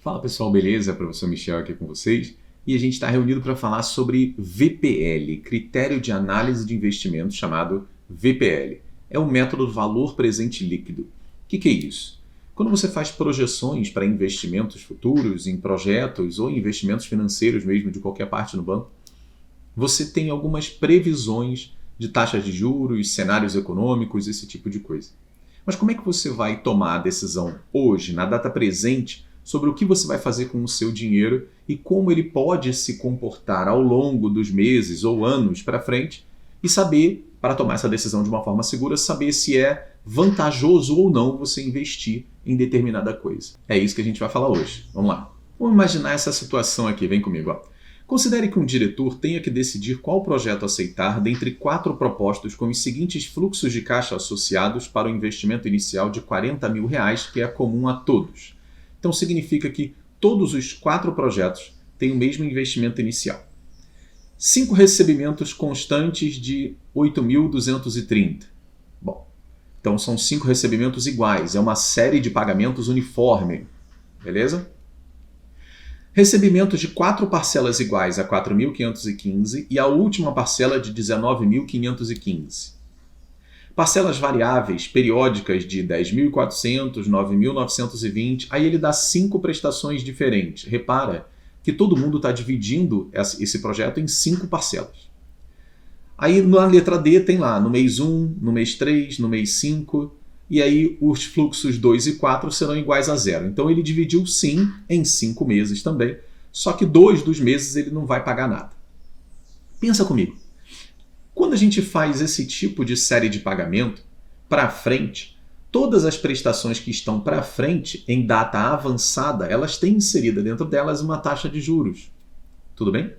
Fala pessoal, beleza? Professor Michel aqui com vocês e a gente está reunido para falar sobre VPL, Critério de Análise de Investimento, chamado VPL. É o método Valor Presente Líquido. O que é isso? Quando você faz projeções para investimentos futuros, em projetos ou investimentos financeiros mesmo de qualquer parte no banco, você tem algumas previsões de taxas de juros, cenários econômicos, esse tipo de coisa. Mas como é que você vai tomar a decisão hoje, na data presente, sobre o que você vai fazer com o seu dinheiro e como ele pode se comportar ao longo dos meses ou anos para frente e saber, para tomar essa decisão de uma forma segura, saber se é vantajoso ou não você investir em determinada coisa. É isso que a gente vai falar hoje. Vamos lá. Vamos imaginar essa situação aqui, vem comigo. Ó. Considere que um diretor tenha que decidir qual projeto aceitar dentre 4 propostos com os seguintes fluxos de caixa associados para o investimento inicial de R$40 mil, que é comum a todos. Então significa que todos os 4 projetos têm o mesmo investimento inicial. 5 recebimentos constantes de 8.230. Bom, então são 5 recebimentos iguais, é uma série de pagamentos uniforme, beleza? Recebimentos de 4 parcelas iguais a 4.515 e a última parcela de 19.515. Parcelas variáveis periódicas de 10.400, 9.920, aí ele dá 5 prestações diferentes. Repara que todo mundo está dividindo esse projeto em 5 parcelas. Aí na letra D tem lá, no mês 1, no mês 3, no mês 5, e aí os fluxos 2 e 4 serão iguais a 0. Então ele dividiu sim em 5 meses também, só que 2 dos meses ele não vai pagar nada. Pensa comigo. Quando a gente faz esse tipo de série de pagamento para frente, todas as prestações que estão para frente em data avançada, elas têm inserida dentro delas uma taxa de juros. Tudo bem?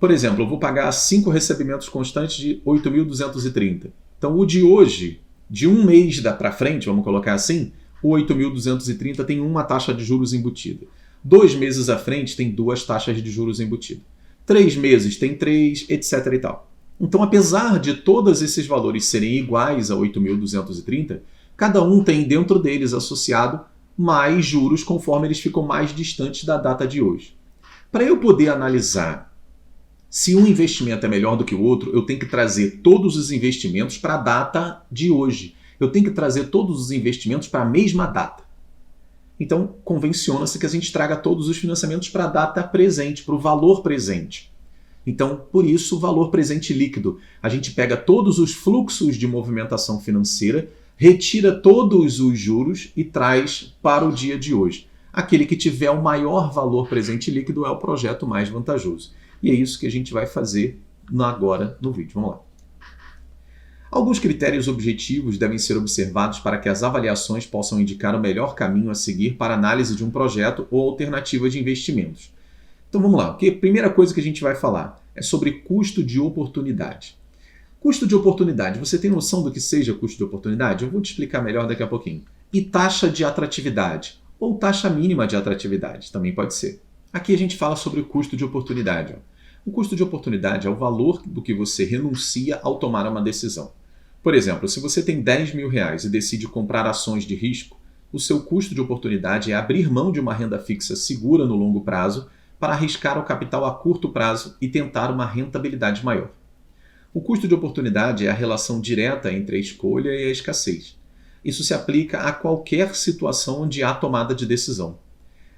Por exemplo, eu vou pagar 5 recebimentos constantes de 8.230. Então o de hoje, de um mês para frente, vamos colocar assim, o 8.230 tem uma taxa de juros embutida. 2 meses à frente tem 2 taxas de juros embutidas. 3 meses tem 3, etc. e tal. Então, apesar de todos esses valores serem iguais a 8.230, cada um tem dentro deles associado mais juros conforme eles ficam mais distantes da data de hoje. Para eu poder analisar se um investimento é melhor do que o outro, eu tenho que trazer todos os investimentos para a data de hoje. Eu tenho que trazer todos os investimentos para a mesma data. Então, convenciona-se que a gente traga todos os financiamentos para a data presente, para o valor presente. Então, por isso, o valor presente líquido. A gente pega todos os fluxos de movimentação financeira, retira todos os juros e traz para o dia de hoje. Aquele que tiver o maior valor presente líquido é o projeto mais vantajoso. E é isso que a gente vai fazer agora no vídeo. Vamos lá. Alguns critérios objetivos devem ser observados para que as avaliações possam indicar o melhor caminho a seguir para a análise de um projeto ou alternativa de investimentos. Então vamos lá, a primeira coisa que a gente vai falar é sobre custo de oportunidade. Custo de oportunidade, você tem noção do que seja custo de oportunidade? Eu vou te explicar melhor daqui a pouquinho. E taxa de atratividade, ou taxa mínima de atratividade, também pode ser. Aqui a gente fala sobre o custo de oportunidade. O custo de oportunidade é o valor do que você renuncia ao tomar uma decisão. Por exemplo, se você tem R$10 mil e decide comprar ações de risco, o seu custo de oportunidade é abrir mão de uma renda fixa segura no longo prazo para arriscar o capital a curto prazo e tentar uma rentabilidade maior. O custo de oportunidade é a relação direta entre a escolha e a escassez. Isso se aplica a qualquer situação onde há tomada de decisão.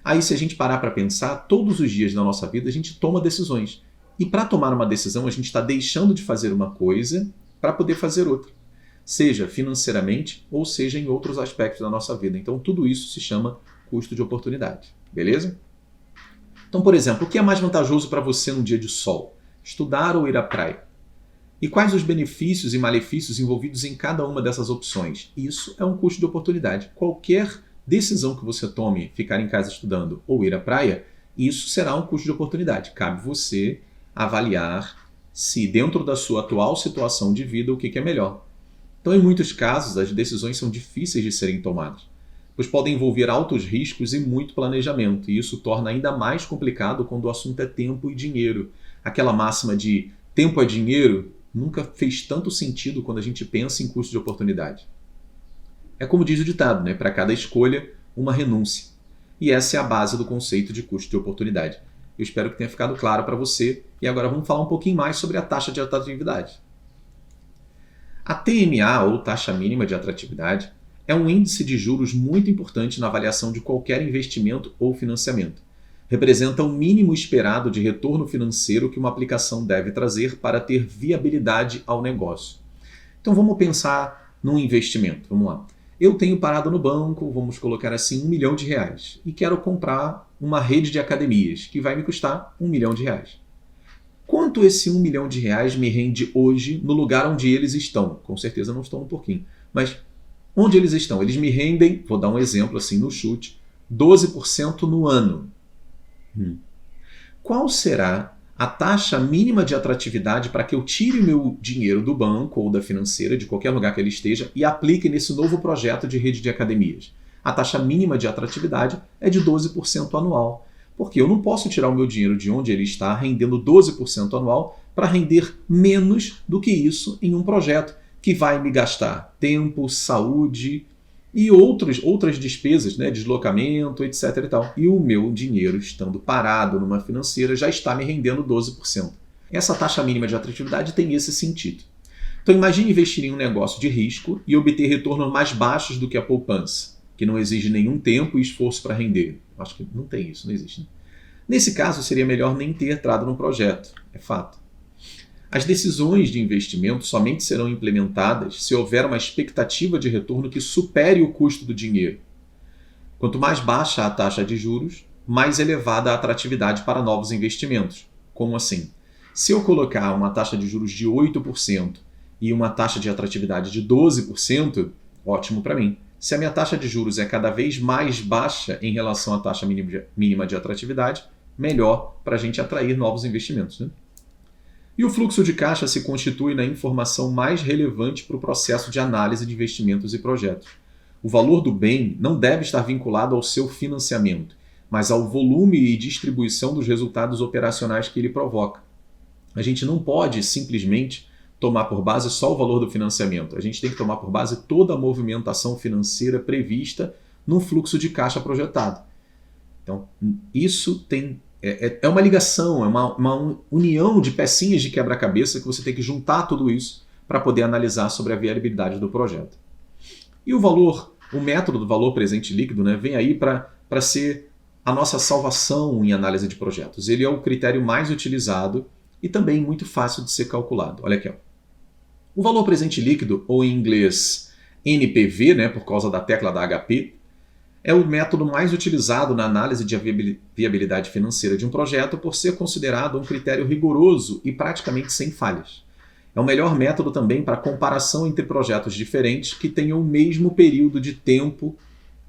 Aí, se a gente parar para pensar, todos os dias da nossa vida a gente toma decisões. E para tomar uma decisão, a gente está deixando de fazer uma coisa para poder fazer outra. Seja financeiramente ou seja em outros aspectos da nossa vida. Então, tudo isso se chama custo de oportunidade. Beleza? Então, por exemplo, o que é mais vantajoso para você num dia de sol? Estudar ou ir à praia? E quais os benefícios e malefícios envolvidos em cada uma dessas opções? Isso é um custo de oportunidade. Qualquer decisão que você tome, ficar em casa estudando ou ir à praia, isso será um custo de oportunidade. Cabe você avaliar se dentro da sua atual situação de vida o que é melhor. Então, em muitos casos, as decisões são difíceis de serem tomadas, pois podem envolver altos riscos e muito planejamento, e isso torna ainda mais complicado quando o assunto é tempo e dinheiro. Aquela máxima de tempo é dinheiro nunca fez tanto sentido quando a gente pensa em custo de oportunidade. É como diz o ditado, né? Para cada escolha, uma renúncia. E essa é a base do conceito de custo de oportunidade. Eu espero que tenha ficado claro para você. E agora vamos falar um pouquinho mais sobre a taxa de atratividade. A TMA, ou taxa mínima de atratividade, é um índice de juros muito importante na avaliação de qualquer investimento ou financiamento. Representa o mínimo esperado de retorno financeiro que uma aplicação deve trazer para ter viabilidade ao negócio. Então vamos pensar num investimento. Vamos lá. Eu tenho parado no banco, vamos colocar assim, R$1 milhão e quero comprar uma rede de academias que vai me custar R$1 milhão. Quanto esse R$1 milhão me rende hoje no lugar onde eles estão? Com certeza não estão no porquinho, mas onde eles estão? Eles me rendem, vou dar um exemplo assim no chute, 12% no ano. Qual será a taxa mínima de atratividade para que eu tire o meu dinheiro do banco ou da financeira, de qualquer lugar que ele esteja, e aplique nesse novo projeto de rede de academias? A taxa mínima de atratividade é de 12% anual. Porque eu não posso tirar o meu dinheiro de onde ele está, rendendo 12% anual, para render menos do que isso em um projeto que vai me gastar tempo, saúde e outras despesas, né, deslocamento, etc. e tal. E o meu dinheiro, estando parado numa financeira, já está me rendendo 12%. Essa taxa mínima de atratividade tem esse sentido. Então imagine investir em um negócio de risco e obter retornos mais baixos do que a poupança, que não exige nenhum tempo e esforço para render. Acho que não tem isso, não existe. Né? Nesse caso, seria melhor nem ter entrado no projeto, é fato. As decisões de investimento somente serão implementadas se houver uma expectativa de retorno que supere o custo do dinheiro. Quanto mais baixa a taxa de juros, mais elevada a atratividade para novos investimentos. Como assim? Se eu colocar uma taxa de juros de 8% e uma taxa de atratividade de 12%, ótimo para mim. Se a minha taxa de juros é cada vez mais baixa em relação à taxa mínima de atratividade, melhor para a gente atrair novos investimentos. Né? E o fluxo de caixa se constitui na informação mais relevante para o processo de análise de investimentos e projetos. O valor do bem não deve estar vinculado ao seu financiamento, mas ao volume e distribuição dos resultados operacionais que ele provoca. A gente não pode simplesmente tomar por base só o valor do financiamento. A gente tem que tomar por base toda a movimentação financeira prevista no fluxo de caixa projetado. Então, isso é uma ligação, é uma união de pecinhas de quebra-cabeça que você tem que juntar tudo isso para poder analisar sobre a viabilidade do projeto. E o método do valor presente líquido, né, vem aí para ser a nossa salvação em análise de projetos. Ele é o critério mais utilizado e também muito fácil de ser calculado. Olha aqui, ó. O valor presente líquido, ou em inglês NPV, né, por causa da tecla da HP, é o método mais utilizado na análise de viabilidade financeira de um projeto por ser considerado um critério rigoroso e praticamente sem falhas. É o melhor método também para comparação entre projetos diferentes que tenham o mesmo período de tempo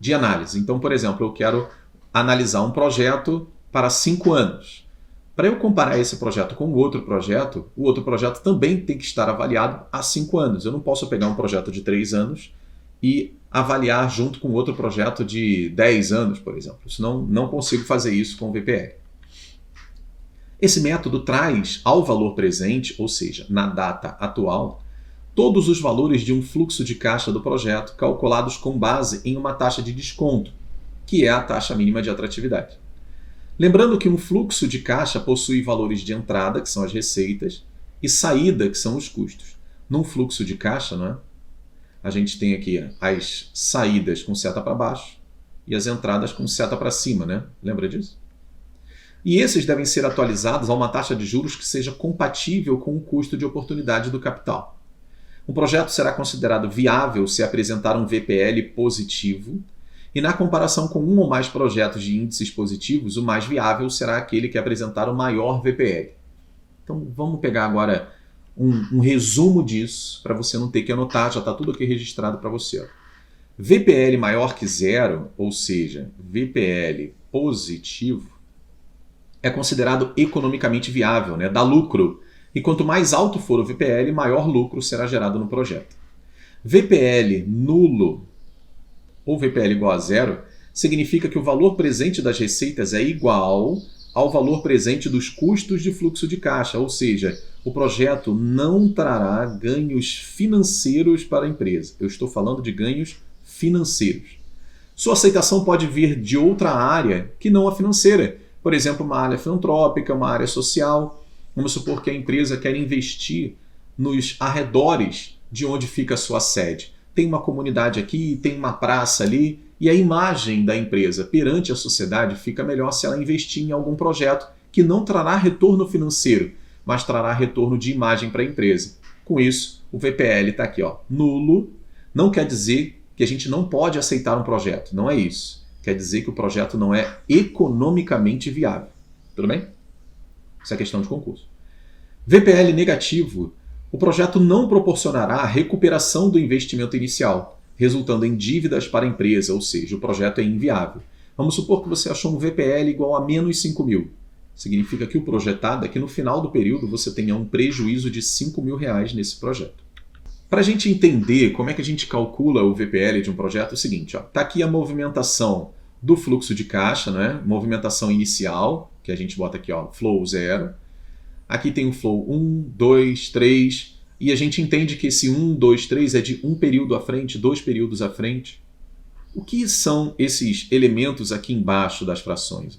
de análise. Então, por exemplo, eu quero analisar um projeto para 5 anos. Para eu comparar esse projeto com o outro projeto também tem que estar avaliado há 5 anos. Eu não posso pegar um projeto de 3 anos e avaliar junto com outro projeto de 10 anos, por exemplo. Não consigo fazer isso com o VPL. Esse método traz ao valor presente, ou seja, na data atual, todos os valores de um fluxo de caixa do projeto calculados com base em uma taxa de desconto, que é a taxa mínima de atratividade. Lembrando que um fluxo de caixa possui valores de entrada, que são as receitas, e saída, que são os custos. Num fluxo de caixa, não é? A gente tem aqui as saídas com seta para baixo e as entradas com seta para cima, né? Lembra disso? E esses devem ser atualizados a uma taxa de juros que seja compatível com o custo de oportunidade do capital. Um projeto será considerado viável se apresentar um VPL positivo, e na comparação com um ou mais projetos de índices positivos, o mais viável será aquele que apresentar o maior VPL. Então vamos pegar agora um resumo disso, para você não ter que anotar, já está tudo aqui registrado para você. Ó. VPL maior que 0, ou seja, VPL positivo, é considerado economicamente viável, né? Dá lucro. E quanto mais alto for o VPL, maior lucro será gerado no projeto. VPL nulo ou VPL igual a 0 significa que o valor presente das receitas é igual ao valor presente dos custos de fluxo de caixa, ou seja, o projeto não trará ganhos financeiros para a empresa. Eu estou falando de ganhos financeiros. Sua aceitação pode vir de outra área que não a financeira. Por exemplo, uma área filantrópica, uma área social. Vamos supor que a empresa quer investir nos arredores de onde fica a sua sede. Tem uma comunidade aqui, tem uma praça ali, e a imagem da empresa perante a sociedade fica melhor se ela investir em algum projeto que não trará retorno financeiro, mas trará retorno de imagem para a empresa. Com isso, o VPL está aqui, ó, nulo. Não quer dizer que a gente não pode aceitar um projeto, não é isso. Quer dizer que o projeto não é economicamente viável. Tudo bem? Isso é questão de concurso. VPL negativo. O projeto não proporcionará a recuperação do investimento inicial, resultando em dívidas para a empresa, ou seja, o projeto é inviável. Vamos supor que você achou um VPL igual a menos 5 mil. Significa que o projetado é que no final do período você tenha um prejuízo de 5 mil reais nesse projeto. Para a gente entender como é que a gente calcula o VPL de um projeto, é o seguinte, está aqui a movimentação do fluxo de caixa, né? Movimentação inicial, que a gente bota aqui, ó, flow 0. Aqui tem o flow 1, 2, 3, e a gente entende que esse 1, 2, 3 é de um período à frente, 2 períodos à frente. O que são esses elementos aqui embaixo das frações?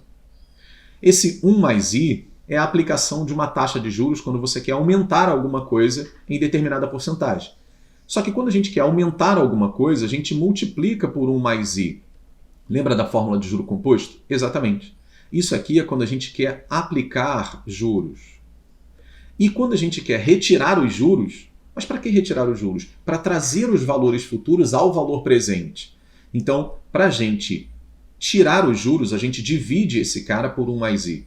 Esse 1 mais i é a aplicação de uma taxa de juros quando você quer aumentar alguma coisa em determinada porcentagem. Só que quando a gente quer aumentar alguma coisa, a gente multiplica por 1 mais i. Lembra da fórmula de juro composto? Exatamente. Isso aqui é quando a gente quer aplicar juros. E quando a gente quer retirar os juros, mas para que retirar os juros? Para trazer os valores futuros ao valor presente. Então, para a gente tirar os juros, a gente divide esse cara por 1 mais i.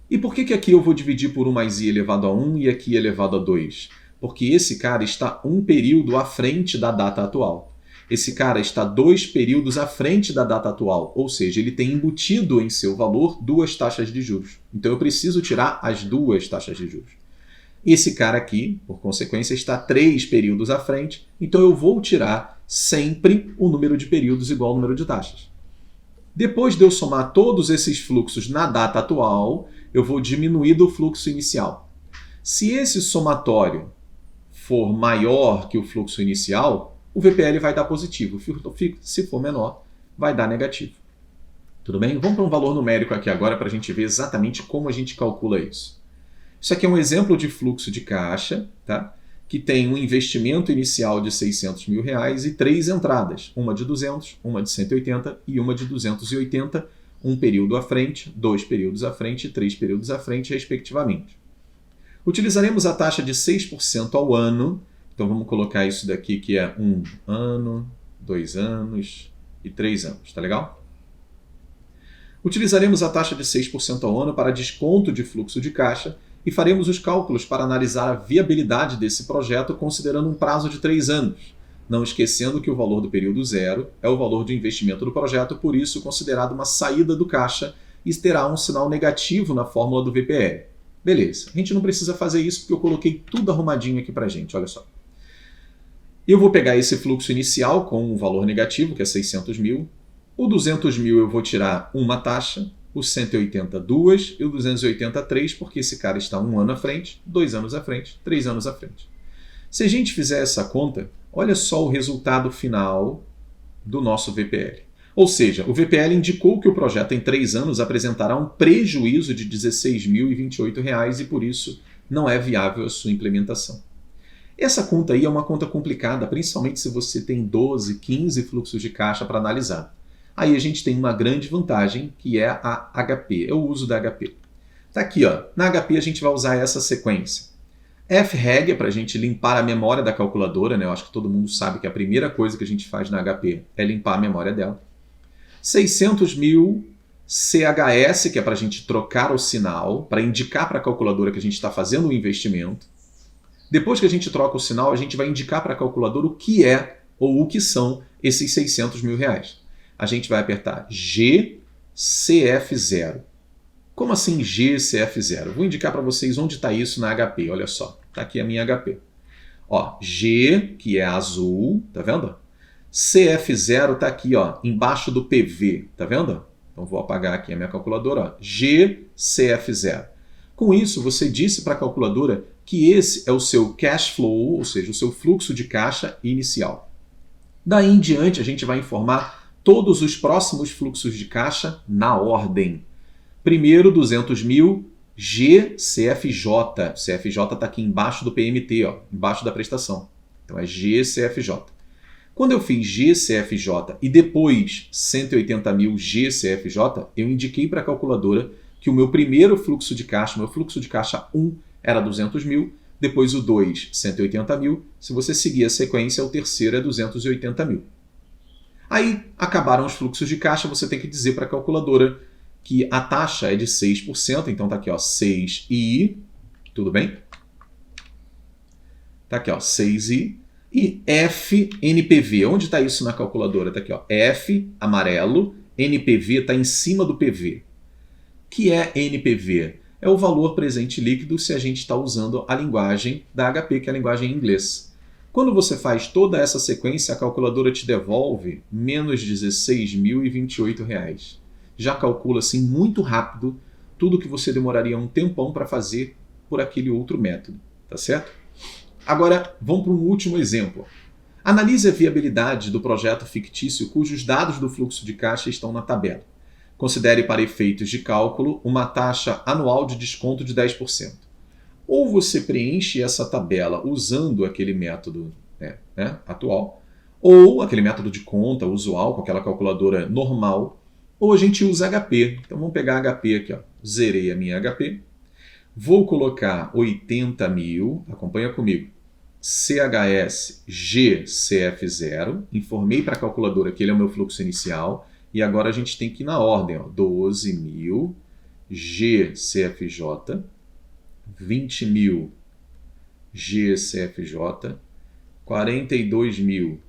E por que aqui eu vou dividir por 1 mais i elevado a 1 e aqui elevado a 2? Porque esse cara está um período à frente da data atual. Esse cara está 2 períodos à frente da data atual, ou seja, ele tem embutido em seu valor 2 taxas de juros. Então eu preciso tirar as 2 taxas de juros. Esse cara aqui, por consequência, está 3 períodos à frente, então eu vou tirar sempre o número de períodos igual ao número de taxas. Depois de eu somar todos esses fluxos na data atual, eu vou diminuir do fluxo inicial. Se esse somatório for maior que o fluxo inicial, o VPL vai dar positivo. Se for menor, vai dar negativo. Tudo bem? Vamos para um valor numérico aqui agora para a gente ver exatamente como a gente calcula isso. Isso aqui é um exemplo de fluxo de caixa, tá? Que tem um investimento inicial de 600 mil reais e 3 entradas. Uma de 200, uma de 180 e uma de 280. Um período à frente, 2 períodos à frente e 3 períodos à frente, respectivamente. Utilizaremos a taxa de 6% ao ano. Então vamos colocar isso daqui que é 1 ano, 2 anos e 3 anos. Tá legal? Utilizaremos a taxa de 6% ao ano para desconto de fluxo de caixa e faremos os cálculos para analisar a viabilidade desse projeto considerando um prazo de 3 anos, não esquecendo que o valor do período 0 é o valor de investimento do projeto, por isso considerado uma saída do caixa e terá um sinal negativo na fórmula do VPL. Beleza, a gente não precisa fazer isso porque eu coloquei tudo arrumadinho aqui para a gente, olha só. Eu vou pegar esse fluxo inicial com um valor negativo, que é 600 mil, o 200 mil eu vou tirar uma taxa, o 180 2 e o 280 3, porque esse cara está 1 ano à frente, 2 anos à frente, 3 anos à frente. Se a gente fizer essa conta, olha só o resultado final do nosso VPL. Ou seja, o VPL indicou que o projeto em 3 anos apresentará um prejuízo de R$ 16.028 e por isso não é viável a sua implementação. Essa conta aí é uma conta complicada, principalmente se você tem 12, 15 fluxos de caixa para analisar. Aí a gente tem uma grande vantagem, que é a HP, é o uso da HP. Tá aqui, ó. Na HP a gente vai usar essa sequência. FREG é para a gente limpar a memória da calculadora, né? Eu acho que todo mundo sabe que a primeira coisa que a gente faz na HP é limpar a memória dela. 600 mil CHS, que é para a gente trocar o sinal, para indicar para a calculadora que a gente está fazendo um investimento. Depois que a gente troca o sinal, a gente vai indicar para a calculadora o que é ou o que são esses 600 mil reais. A gente vai apertar GCF0. Como assim GCF0? Vou indicar para vocês onde está isso na HP. Olha só, está aqui a minha HP. Ó, G, que é azul, tá vendo? CF0 está aqui, ó, embaixo do PV, tá vendo? Então vou apagar aqui a minha calculadora, ó, GCF0. Com isso, você disse para a calculadora que esse é o seu cash flow, ou seja, o seu fluxo de caixa inicial. Daí em diante, a gente vai informar todos os próximos fluxos de caixa na ordem. Primeiro, 200 mil GCFJ. CFJ está aqui embaixo do PMT, ó, embaixo da prestação. Então é GCFJ. Quando eu fiz GCFJ e depois 180 mil GCFJ, eu indiquei para a calculadora que o meu primeiro fluxo de caixa, meu fluxo de caixa 1 era 200 mil, depois o 2, 180 mil. Se você seguir a sequência, o terceiro é 280 mil. Aí acabaram os fluxos de caixa, você tem que dizer para a calculadora que a taxa é de 6%, então está aqui ó, 6i, tudo bem? Está aqui ó, 6i. E F, NPV, onde está isso na calculadora? Está aqui ó, F, amarelo, NPV está em cima do PV. O que é NPV? É o valor presente líquido se a gente está usando a linguagem da HP, que é a linguagem em inglês. Quando você faz toda essa sequência, a calculadora te devolve menos R$ 16.028. Já calcula assim muito rápido tudo que você demoraria um tempão para fazer por aquele outro método, tá certo? Agora, vamos para um último exemplo. Analise a viabilidade do projeto fictício cujos dados do fluxo de caixa estão na tabela. Considere para efeitos de cálculo uma taxa anual de desconto de 10%. Ou você preenche essa tabela usando aquele método atual, ou aquele método de conta usual, com aquela calculadora normal, ou a gente usa HP. Então vamos pegar HP aqui, ó. Zerei a minha HP. Vou colocar 80 mil, acompanha comigo, CHS GCF0, informei para a calculadora que ele é o meu fluxo inicial, e agora a gente tem que ir na ordem, ó, 12 mil GCFJ, 20 mil GCFJ, 42 mil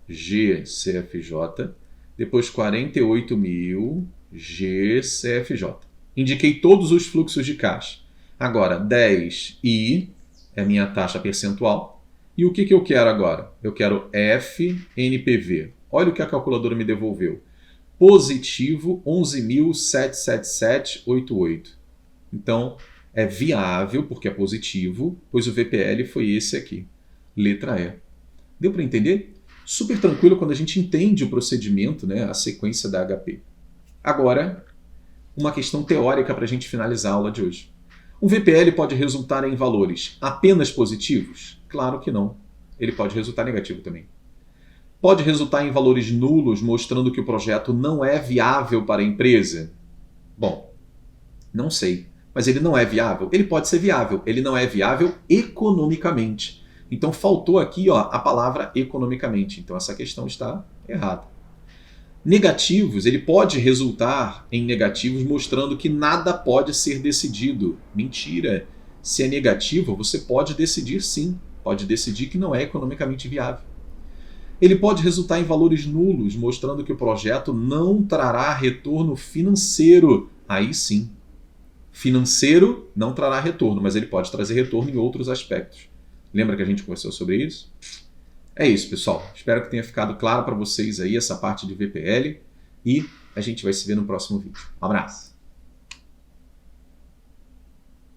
GCFJ, depois 48 mil GCFJ. Indiquei todos os fluxos de caixa. Agora, 10i é a minha taxa percentual. E o que eu quero agora? Eu quero FNPV. Olha o que a calculadora me devolveu. Positivo 11.777,88. Então, é viável, porque é positivo, pois o VPL foi esse aqui. Letra E. Deu para entender? Super tranquilo quando a gente entende o procedimento, né, a sequência da HP. Agora, uma questão teórica para a gente finalizar a aula de hoje. Um VPL pode resultar em valores apenas positivos? Claro que não. Ele pode resultar negativo também. Pode resultar em valores nulos, mostrando que o projeto não é viável para a empresa? Bom, não sei. Mas ele não é viável? Ele pode ser viável. Ele não é viável economicamente. Então faltou aqui ó, a palavra economicamente. Então essa questão está errada. Negativos, ele pode resultar em negativos mostrando que nada pode ser decidido. Mentira! Se é negativo, você pode decidir sim. Pode decidir que não é economicamente viável. Ele pode resultar em valores nulos, mostrando que o projeto não trará retorno financeiro. Aí sim. Financeiro não trará retorno, mas ele pode trazer retorno em outros aspectos. Lembra que a gente conversou sobre isso? É isso, pessoal. Espero que tenha ficado claro para vocês aí essa parte de VPL e a gente vai se ver no próximo vídeo. Um abraço!